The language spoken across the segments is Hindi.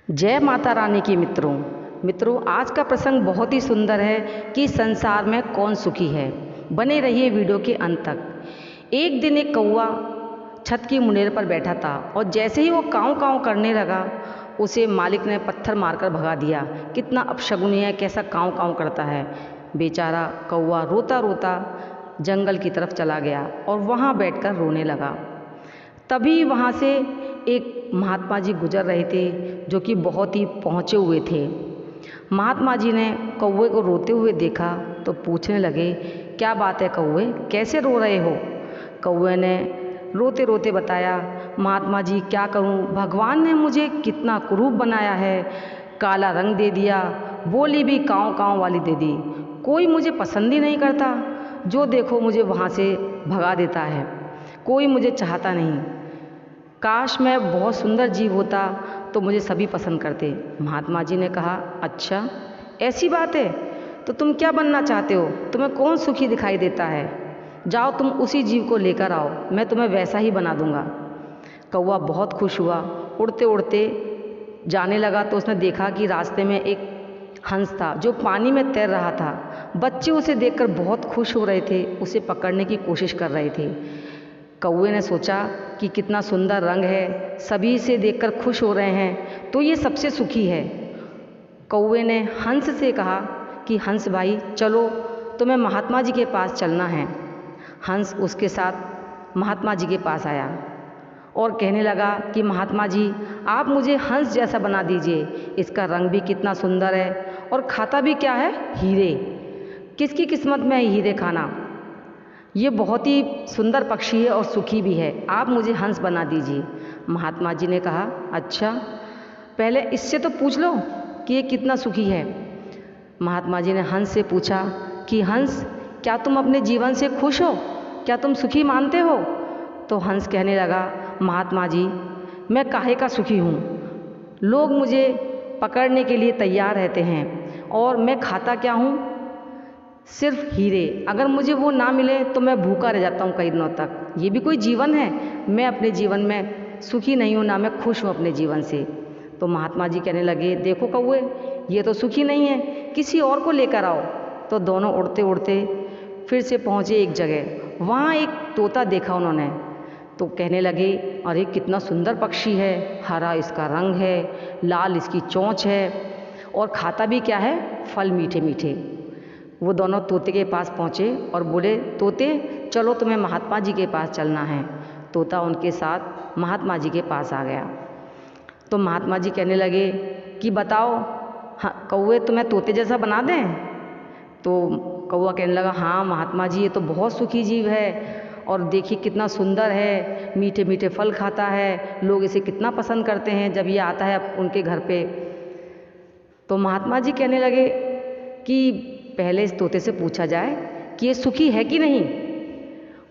जय माता रानी की मित्रों। आज का प्रसंग बहुत ही सुंदर है कि संसार में कौन सुखी है। बने रहिए वीडियो के अंत तक। एक दिन एक कौवा छत की मुंडेर पर बैठा था और जैसे ही वो काँव काँव करने लगा उसे मालिक ने पत्थर मारकर भगा दिया। कितना अपशगुनी है, कैसा काँव काँव करता है। बेचारा कौवा रोता रोता जंगल की तरफ चला गया और वहाँ बैठकर रोने लगा। तभी वहाँ से एक महात्मा जी गुजर रहे थे जो कि बहुत ही पहुँचे हुए थे। महात्मा जी ने कौवे को रोते हुए देखा तो पूछने लगे, क्या बात है कौवे, कैसे रो रहे हो। कौवे ने रोते रोते बताया, महात्मा जी क्या करूं, भगवान ने मुझे कितना कुरूप बनाया है, काला रंग दे दिया, बोली भी काँव काँव वाली दे दी, कोई मुझे पसंद ही नहीं करता, जो देखो मुझे वहाँ से भगा देता है, कोई मुझे चाहता नहीं। काश मैं बहुत सुंदर जीव होता तो मुझे सभी पसंद करते। महात्मा जी ने कहा, अच्छा ऐसी बात है, तो तुम क्या बनना चाहते हो, तुम्हें कौन सुखी दिखाई देता है, जाओ तुम उसी जीव को लेकर आओ, मैं तुम्हें वैसा ही बना दूंगा। कौवा बहुत खुश हुआ, उड़ते उड़ते जाने लगा तो उसने देखा कि रास्ते में एक हंस था जो पानी में तैर रहा था। बच्चे उसे देखकर बहुत खुश हो रहे थे, उसे पकड़ने की कोशिश कर रहे थे। कौवे ने सोचा कि कितना सुंदर रंग है, सभी इसे देखकर खुश हो रहे हैं, तो ये सबसे सुखी है। कौवे ने हंस से कहा कि हंस भाई चलो, तुम्हें महात्मा जी के पास चलना है। हंस उसके साथ महात्मा जी के पास आया और कहने लगा कि महात्मा जी आप मुझे हंस जैसा बना दीजिए, इसका रंग भी कितना सुंदर है और खाता भी क्या है, हीरे। किसकी किस्मत में है हीरे खाना, ये बहुत ही सुंदर पक्षी है और सुखी भी है, आप मुझे हंस बना दीजिए। महात्मा जी ने कहा, अच्छा पहले इससे तो पूछ लो कि ये कितना सुखी है। महात्मा जी ने हंस से पूछा कि हंस क्या तुम अपने जीवन से खुश हो, क्या तुम सुखी मानते हो। तो हंस कहने लगा, महात्मा जी मैं काहे का सुखी हूँ, लोग मुझे पकड़ने के लिए तैयार रहते हैं और मैं खाता क्या हूँ, सिर्फ हीरे, अगर मुझे वो ना मिले तो मैं भूखा रह जाता हूँ कई दिनों तक। ये भी कोई जीवन है, मैं अपने जीवन में सुखी नहीं हूँ, ना मैं खुश हूँ अपने जीवन से। तो महात्मा जी कहने लगे, देखो कौवे ये तो सुखी नहीं है, किसी और को लेकर आओ। तो दोनों उड़ते उड़ते फिर से पहुँचे एक जगह, वहाँ एक तोता देखा उन्होंने, तो कहने लगे, अरे कितना सुंदर पक्षी है, हरा इसका रंग है, लाल इसकी चोंच है और खाता भी क्या है, फल मीठे मीठे। वो दोनों तोते के पास पहुँचे और बोले, तोते चलो तुम्हें महात्मा जी के पास चलना है। तोता उनके साथ महात्मा जी के पास आ गया। तो महात्मा जी कहने लगे कि बताओ हाँ कौवे तुम्हें तोते जैसा बना दें। तो कौवा कहने लगा, हाँ महात्मा जी ये तो बहुत सुखी जीव है और देखिए कितना सुंदर है, मीठे मीठे फल खाता है, लोग इसे कितना पसंद करते हैं जब ये आता है उनके घर पे। तो महात्मा जी कहने लगे कि पहले इस तोते से पूछा जाए कि ये सुखी है कि नहीं।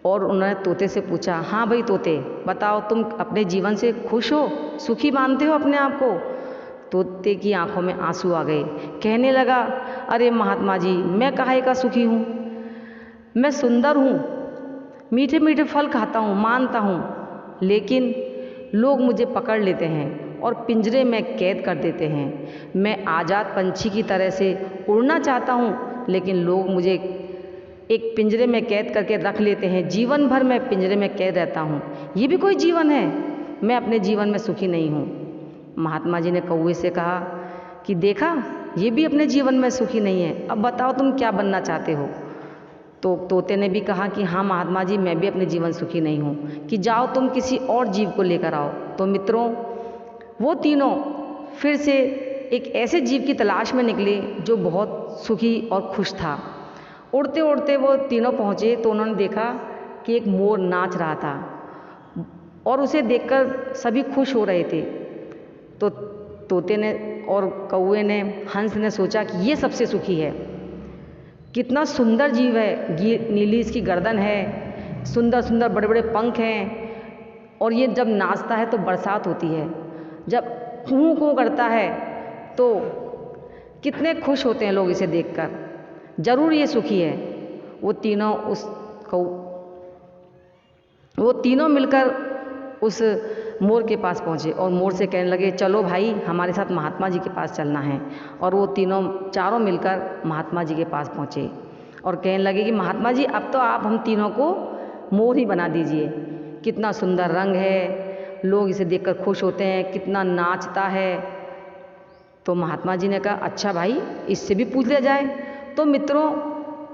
और उन्होंने तोते से पूछा, हाँ भाई तोते बताओ तुम अपने जीवन से खुश हो, सुखी मानते हो अपने आप को। तोते की आंखों में आंसू आ गए, कहने लगा, अरे महात्मा जी मैं काहे का सुखी हूँ, मैं सुंदर हूँ, मीठे मीठे फल खाता हूँ, मानता हूँ, लेकिन लोग मुझे पकड़ लेते हैं और पिंजरे में कैद कर देते हैं। मैं आज़ाद पंछी की तरह से उड़ना चाहता हूँ, लेकिन लोग मुझे एक पिंजरे में कैद करके रख लेते हैं, जीवन भर मैं पिंजरे में कैद रहता हूँ, ये भी कोई जीवन है, मैं अपने जीवन में सुखी नहीं हूँ। महात्मा जी ने कौवे से कहा कि देखा ये भी अपने जीवन में सुखी नहीं है, अब बताओ तुम क्या बनना चाहते हो। तो तोते ने भी कहा कि हाँ महात्मा जी मैं भी अपने जीवन सुखी नहीं हूँ, कि जाओ तुम किसी और जीव को लेकर आओ। तो मित्रों वो तीनों फिर से एक ऐसे जीव की तलाश में निकले जो बहुत सुखी और खुश था। उड़ते उड़ते वो तीनों पहुँचे तो उन्होंने देखा कि एक मोर नाच रहा था और उसे देखकर सभी खुश हो रहे थे। तो तोते ने और कौवे ने, हंस ने सोचा कि ये सबसे सुखी है, कितना सुंदर जीव है, नीली इसकी गर्दन है, सुंदर सुंदर बड़े बड़े पंख हैं और ये जब नाचता है तो बरसात होती है, जब कूँ कूँ करता है तो कितने खुश होते हैं लोग इसे देखकर, जरूर ये सुखी है। वो तीनों मिलकर उस मोर के पास पहुँचे और मोर से कहने लगे, चलो भाई हमारे साथ महात्मा जी के पास चलना है। और वो चारों मिलकर महात्मा जी के पास पहुँचे और कहने लगे कि महात्मा जी अब तो आप हम तीनों को मोर ही बना दीजिए। कितना सुंदर रंग है, लोग इसे देखकर खुश होते हैं, कितना नाचता है। तो महात्मा जी ने कहा, अच्छा भाई इससे भी पूछ लिया जाए। तो मित्रों,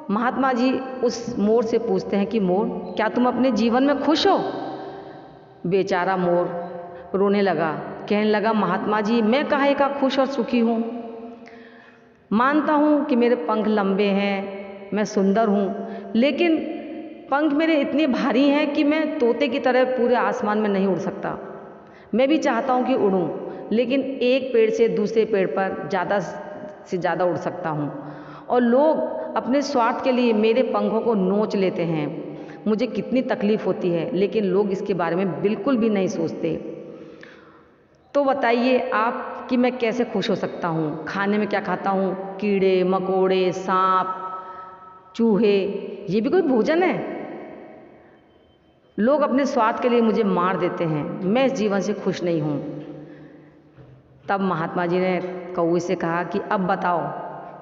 महात्मा जी उस मोर से पूछते हैं कि मोर, क्या तुम अपने जीवन में खुश हो? बेचारा मोर रोने लगा, कहने लगा, महात्मा जी मैं काहे का खुश और सुखी हूँ। मानता हूँ कि मेरे पंख लंबे हैं, मैं सुंदर हूँ, लेकिन पंख मेरे इतने भारी हैं कि मैं तोते की तरह पूरे आसमान में नहीं उड़ सकता। मैं भी चाहता हूँ कि उड़ूँ, लेकिन एक पेड़ से दूसरे पेड़ पर ज़्यादा से ज़्यादा उड़ सकता हूँ। और लोग अपने स्वार्थ के लिए मेरे पंखों को नोच लेते हैं। मुझे कितनी तकलीफ़ होती है, लेकिन लोग इसके बारे में बिल्कुल भी नहीं सोचते। तो बताइए आप कि मैं कैसे खुश हो सकता हूँ? खाने में क्या खाता हूँ? कीड़े मकोड़े, सांप, चूहे, ये भी कोई भोजन है? लोग अपने स्वार्थ के लिए मुझे मार देते हैं। मैं इस जीवन से खुश नहीं हूँ। तब महात्मा जी ने कौवे से कहा कि अब बताओ,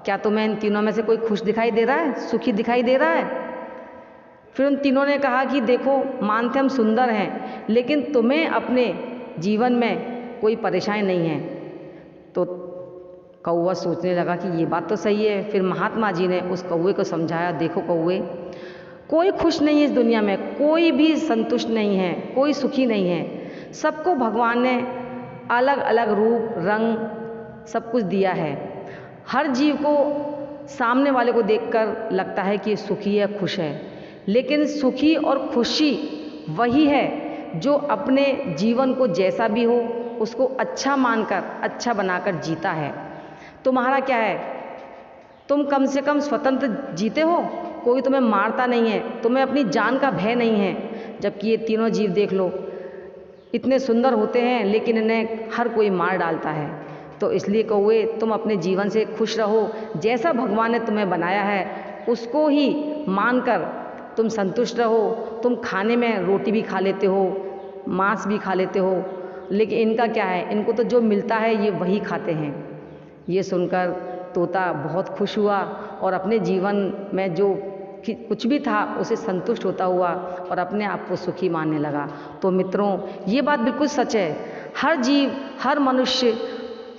क्या तुम्हें इन तीनों में से कोई खुश दिखाई दे रहा है, सुखी दिखाई दे रहा है? फिर उन तीनों ने कहा कि देखो, मानते हम सुंदर हैं, लेकिन तुम्हें अपने जीवन में कोई परेशानी नहीं है। तो कौवा सोचने लगा कि ये बात तो सही है। फिर महात्मा जी ने उस कौवे को समझाया, देखो कौवे, कोई खुश नहीं है इस दुनिया में, कोई भी संतुष्ट नहीं है, कोई सुखी नहीं है। सबको भगवान ने अलग अलग रूप, रंग, सब कुछ दिया है। हर जीव को सामने वाले को देखकर लगता है कि सुखी है, खुश है, लेकिन सुखी और खुशी वही है जो अपने जीवन को जैसा भी हो उसको अच्छा मानकर, अच्छा बनाकर जीता है। तुम्हारा क्या है? तुम कम से कम स्वतंत्र जीते हो, कोई तुम्हें मारता नहीं है, तुम्हें अपनी जान का भय नहीं है। जबकि ये तीनों जीव देख लो, इतने सुंदर होते हैं, लेकिन इन्हें हर कोई मार डालता है। तो इसलिए कौवे, तुम अपने जीवन से खुश रहो, जैसा भगवान ने तुम्हें बनाया है उसको ही मानकर तुम संतुष्ट रहो। तुम खाने में रोटी भी खा लेते हो, मांस भी खा लेते हो, लेकिन इनका क्या है? इनको तो जो मिलता है ये वही खाते हैं। ये सुनकर तोता बहुत खुश हुआ और अपने जीवन में जो कुछ भी था उसे संतुष्ट होता हुआ और अपने आप को सुखी मानने लगा। तो मित्रों, ये बात बिल्कुल सच है। हर जीव, हर मनुष्य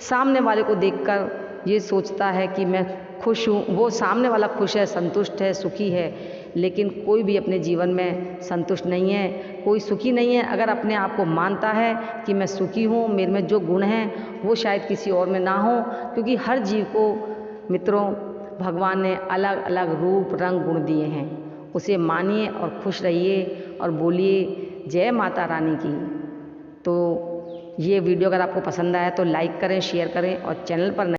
सामने वाले को देखकर ये सोचता है कि मैं खुश हूँ, वो सामने वाला खुश है, संतुष्ट है, सुखी है, लेकिन कोई भी अपने जीवन में संतुष्ट नहीं है, कोई सुखी नहीं है। अगर अपने आप को मानता है कि मैं सुखी हूँ, मेरे में जो गुण हैं वो शायद किसी और में ना हो, क्योंकि हर जीव को मित्रों भगवान ने अलग अलग रूप, रंग, गुण दिए हैं। उसे मानिए और खुश रहिए और बोलिए जय माता रानी की। तो ये वीडियो अगर आपको पसंद आया तो लाइक करें, शेयर करें और चैनल पर